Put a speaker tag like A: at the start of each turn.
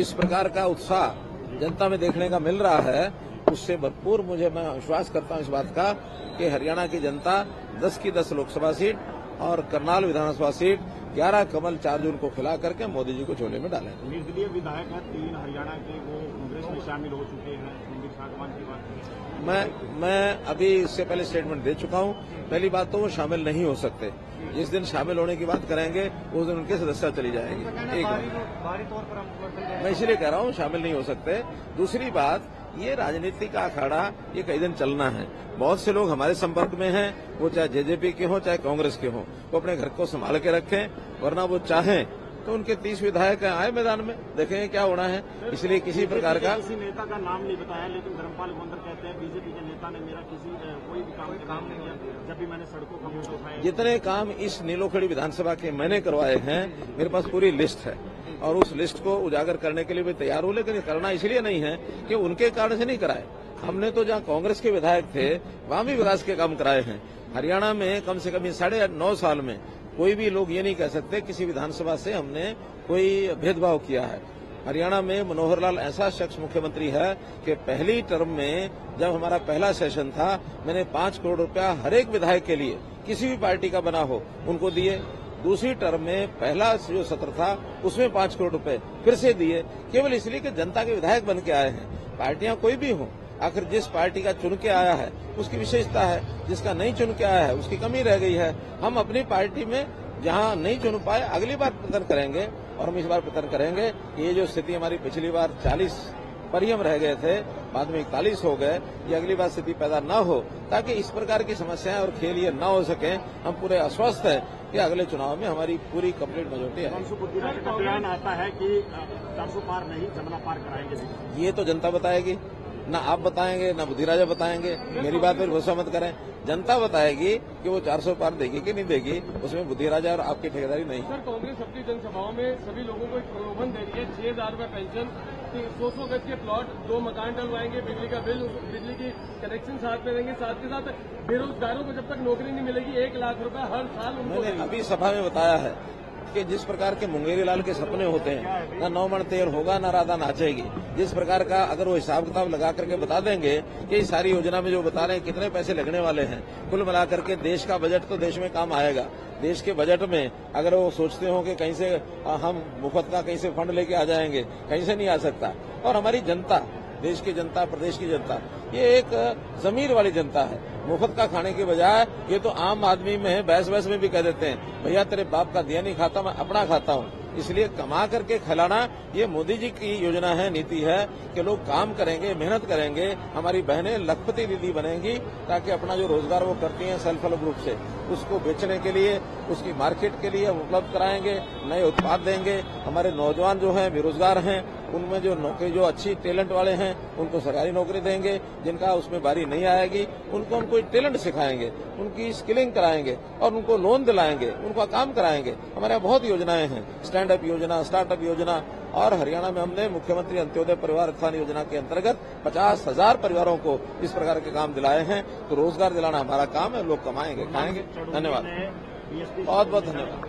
A: इस प्रकार का उत्साह जनता में देखने का मिल रहा है, उससे भरपूर मैं विश्वास करता हूं इस बात का कि हरियाणा की जनता 10 की 10 लोकसभा सीट और करनाल विधानसभा सीट 11 कमल 4 जून को खिला करके मोदी जी को झोले में डालेंगे।
B: निर्दलीय विधायक हैं 3 हरियाणा के, वो कांग्रेस में शामिल हो चुके हैं। की बात
A: मैं अभी इससे पहले स्टेटमेंट दे चुका हूं। पहली बात तो वो शामिल नहीं हो सकते। जिस दिन शामिल होने की बात करेंगे उस दिन उनकी सदस्यता चली जाएगी। एक मैं इसीलिए कह रहा हूं शामिल नहीं हो सकते। दूसरी बात, ये राजनीति का अखाड़ा ये कई दिन चलना है। बहुत से लोग हमारे संपर्क में हैं, वो चाहे जेजेपी के हों चाहे कांग्रेस के हों, वो अपने घर को संभाल के रखें, वरना वो चाहें तो उनके 30 विधायक आए मैदान में, देखेंगे क्या होना है। इसलिए किसी प्रकार का
B: किसी नेता का नाम नहीं बताया, लेकिन धर्मपाल गोंदर कहते हैं बीजेपी के नेता ने मेरा कोई भी काम नहीं किया जब भी मैंने सड़कों का मुद्दा उठाया।
A: जितने काम इस नीलोखड़ी विधानसभा के मैंने करवाए हैं, मेरे पास पूरी लिस्ट है और उस लिस्ट को उजागर करने के लिए भी तैयार हूं, लेकिन करना इसलिए नहीं है कि उनके कारण से नहीं कराए। हमने तो जहां कांग्रेस के विधायक थे वहां भी विकास के काम कराए हैं। हरियाणा में कम से कम 9.5 साल में कोई भी लोग ये नहीं कह सकते किसी विधानसभा से हमने कोई भेदभाव किया है। हरियाणा में मनोहर लाल ऐसा शख्स मुख्यमंत्री है कि पहली टर्म में जब हमारा पहला सेशन था, मैंने 5 करोड़ रुपया हर एक विधायक के लिए किसी भी पार्टी का बना हो उनको दिए। दूसरी टर्म में पहला जो सत्र था उसमें 5 करोड़ रुपए फिर से दिए, केवल इसलिए कि जनता के विधायक बन के आए हैं। पार्टियां कोई भी हों, आखिर जिस पार्टी का चुन के आया है उसकी विशेषता है, जिसका नहीं चुन के आया है उसकी कमी रह गई है। हम अपनी पार्टी में जहां नहीं चुन पाए अगली बार प्रयत्न करेंगे, और हम इस बार प्रयत्न करेंगे कि ये जो स्थिति हमारी पिछली बार 40 पर ही हम रह गए थे, बाद में 41 हो गए, ये अगली बार स्थिति पैदा न हो, ताकि इस प्रकार की समस्याएं और खेल ये न हो सके। हम पूरे आश्वस्त हैं कि अगले चुनाव में हमारी पूरी कंप्लीट मेजोरिटी है।
B: का बयान आता है कि 400 पार नहीं जमुना पार कराएंगे।
A: ये तो जनता बताएगी, ना आप बताएंगे ना बुद्धिराजा बताएंगे। मेरी बात पर भरोसा मत करें, जनता बताएगी कि वो 400 पार देगी कि नहीं देगी, उसमें बुद्धिराजा और आपकी ठेकेदारी नहीं।
C: सर, कांग्रेस अपनी जनसभाओं में सभी लोगों को एक प्रलोभन दे रही है, 6,000 रुपए पेंशन, 200 गज के प्लॉट, 2 मकान डलवाएंगे, बिजली का बिल, बिजली की कनेक्शन साथ में देंगे, साथ के साथ बेरोजगारों को जब तक नौकरी नहीं मिलेगी 1 लाख रुपए हर साल उनको।
A: मैंने अभी सभा में बताया है कि जिस प्रकार के मुंगेरी लाल के सपने होते हैं, ना 9 मण तेल होगा ना राधा नाचेगी, जिस प्रकार का अगर वो हिसाब किताब लगा करके बता देंगे कि इस सारी योजना में जो बता रहे हैं कितने पैसे लगने वाले हैं, कुल मिलाकर के देश का बजट तो देश में काम आएगा। देश के बजट में अगर वो सोचते हो कि कहीं से हम मुफ्त का कहीं से फंड लेके आ जाएंगे, कहीं से नहीं आ सकता। और हमारी जनता, देश की जनता, प्रदेश की जनता, ये एक जमीर वाली जनता है। मुफ्त का खाने के बजाय ये तो आम आदमी में बहस में भी कह देते हैं, भैया तेरे बाप का दिया नहीं खाता, मैं अपना खाता हूँ। इसलिए कमा करके खिलाना ये मोदी जी की योजना है, नीति है कि लोग काम करेंगे, मेहनत करेंगे, हमारी बहनें लखपति दीदी बनेंगी, ताकि अपना जो रोजगार वो करती हैं सेल्फ हेल्प ग्रुप से, उसको बेचने के लिए, उसकी मार्केट के लिए उपलब्ध कराएंगे, नए उत्पाद देंगे। हमारे नौजवान जो हैं बेरोजगार हैं, उनमें जो नौकरी, जो अच्छी टैलेंट वाले हैं उनको सरकारी नौकरी देंगे, जिनका उसमें बारी नहीं आएगी उनको हम कोई टैलेंट सिखाएंगे, उनकी स्किलिंग कराएंगे और उनको लोन दिलाएंगे, उनका काम कराएंगे। हमारे यहाँ बहुत योजनाएं हैं, स्टैंड अप योजना, स्टार्टअप योजना, और हरियाणा में हमने मुख्यमंत्री अंत्योदय परिवार उत्थान योजना के अंतर्गत 50,000 परिवारों को इस प्रकार के काम दिलाए हैं। तो रोजगार दिलाना हमारा काम है, लोग कमाएंगे, खाएंगे। धन्यवाद, बहुत बहुत धन्यवाद।